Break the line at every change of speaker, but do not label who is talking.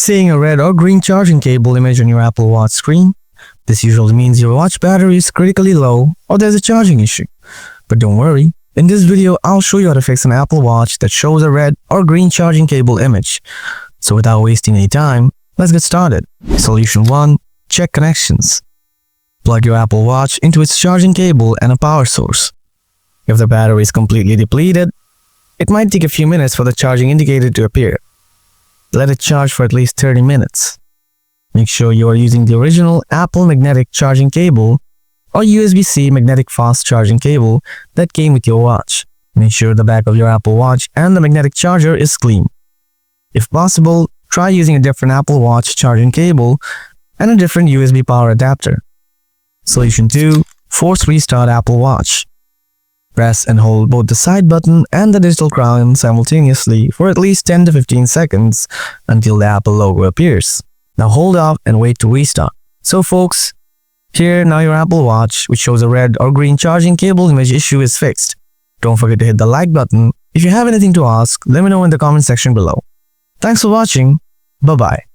Seeing a red or green charging cable image on your Apple Watch screen, this usually means your watch battery is critically low or there's a charging issue. But don't worry, in this video I'll show you how to fix an Apple Watch that shows a red or green charging cable image. So without wasting any time, let's get started. Solution 1. Check connections. Plug your Apple Watch into its charging cable and a power source. If the battery is completely depleted, it might take a few minutes for the charging indicator to appear. Let it charge for at least 30 minutes. Make sure you are using the original Apple magnetic charging cable or USB-C magnetic fast charging cable that came with your watch. Make sure the back of your Apple Watch and the magnetic charger is clean. If possible, try using a different Apple Watch charging cable and a different USB power adapter. Solution 2. Force restart Apple Watch. Press and hold both the side button and the digital crown simultaneously for at least 10 to 15 seconds until the Apple logo appears. Now hold off and wait to restart. So folks, here now your Apple Watch, which shows a red or green charging cable image issue, is fixed. Don't forget to hit the like button. If you have anything to ask, let me know in the comment section below. Thanks for watching. Bye-bye.